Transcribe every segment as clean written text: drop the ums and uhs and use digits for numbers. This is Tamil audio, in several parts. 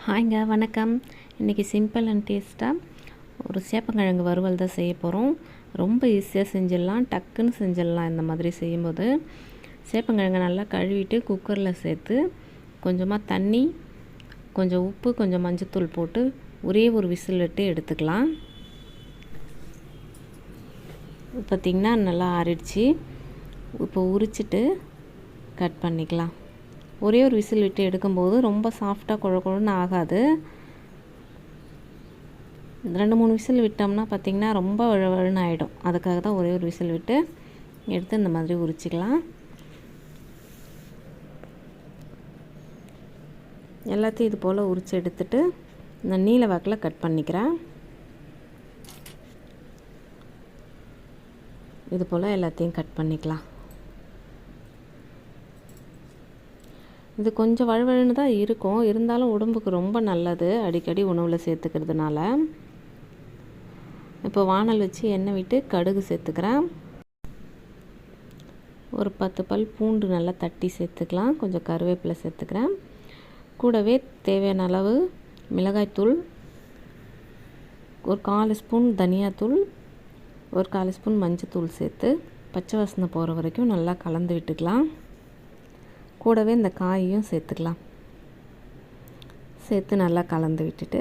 ஹாய்ங்க, வணக்கம். இன்றைக்கி சிம்பிள் அண்ட் டேஸ்ட்டாக ஒரு சேப்பங்கிழங்கு வறுவல் தான் செய்ய போகிறோம். ரொம்ப ஈஸியாக செஞ்சிடலாம், டக்குன்னு செஞ்சிடலாம். இந்த மாதிரி செய்யும்போது சேப்பங்கிழங்கை நல்லா கழுவிட்டு குக்கரில் சேர்த்து கொஞ்சமாக தண்ணி, கொஞ்சம் உப்பு, கொஞ்சம் மஞ்சத்தூள் போட்டு ஒரே ஒரு விசில் விட்டு எடுத்துக்கலாம். பார்த்திங்கன்னா நல்லா ஆறிடுச்சு. இப்போ உரிச்சிட்டு கட் பண்ணிக்கலாம். ஒரே ஒரு விசில் விட்டு எடுக்கும்போது ரொம்ப சாஃப்டாக குழன்னு ஆகாது. 2-3 விசில் விட்டோம்னா பார்த்திங்கன்னா ரொம்ப வழுவழுன்னு ஆகிடும். அதுக்காக தான் ஒரே ஒரு விசில் விட்டு எடுத்து இந்த மாதிரி உரிச்சிக்கலாம். எல்லாத்தையும் இது போல் உரித்து எடுத்துட்டு நான் நீல வாக்கில் கட் பண்ணிக்கிறேன். இது போல் எல்லாத்தையும் கட் பண்ணிக்கலாம். இது கொஞ்சம் வழுவழுன்னு தான் இருக்கும், இருந்தாலும் உடம்புக்கு ரொம்ப நல்லது அடிக்கடி உணவில் சேர்த்துக்கிறதுனால. இப்போ வானல் வச்சு எண்ணெய் விட்டு கடுகு சேர்த்துக்கிறேன். ஒரு 10 பல் பூண்டு நல்லா தட்டி சேர்த்துக்கலாம். கொஞ்சம் கருவேப்பிலை சேர்த்துக்கிறேன். கூடவே தேவையான அளவு மிளகாய்த்தூள், ஒரு 1/4 ஸ்பூன் தனியாத்தூள், ஒரு 1/4 ஸ்பூன் மஞ்சத்தூள் சேர்த்து பச்சை வாசனை போகிற வரைக்கும் நல்லா கலந்து விட்டுக்கலாம். கூடவே இந்த காயையும் சேர்த்துக்கலாம். சேர்த்து நல்லா கலந்து விட்டுட்டு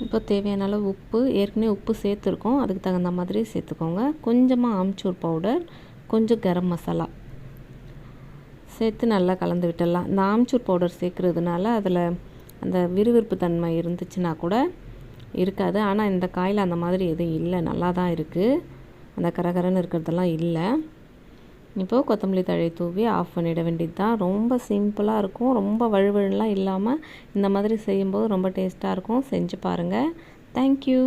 இப்போ தேவையான அளவு உப்பு, ஏற்கனவே உப்பு சேர்த்துருக்கோம், அதுக்கு தகுந்த மாதிரி சேர்த்துக்கோங்க. கொஞ்சமாக ஆம்ச்சூர் பவுடர், கொஞ்சம் கரம் மசாலா சேர்த்து நல்லா கலந்து விட்டுடலாம். இந்த ஆம்ச்சூர் பவுடர் சேர்க்குறதுனால அதில் அந்த விறுவிறுப்பு தன்மை இருந்துச்சுன்னா கூட இருக்காது. ஆனால் இந்த காயில் அந்த மாதிரி எதுவும் இல்லை, நல்லா தான் இருக்குது. அந்த கரகரன்னு இருக்கிறதெல்லாம் இல்லை. இப்போது கொத்தமல்லி தழை தூவி ஆஃப் பண்ணிட வேண்டியது தான். ரொம்ப சிம்பிளாக இருக்கும், ரொம்ப வழுவழுலாம் இல்லாமல் இந்த மாதிரி செய்யும்போது ரொம்ப டேஸ்ட்டாக இருக்கும். செஞ்சு பாருங்கள். தேங்க்யூ.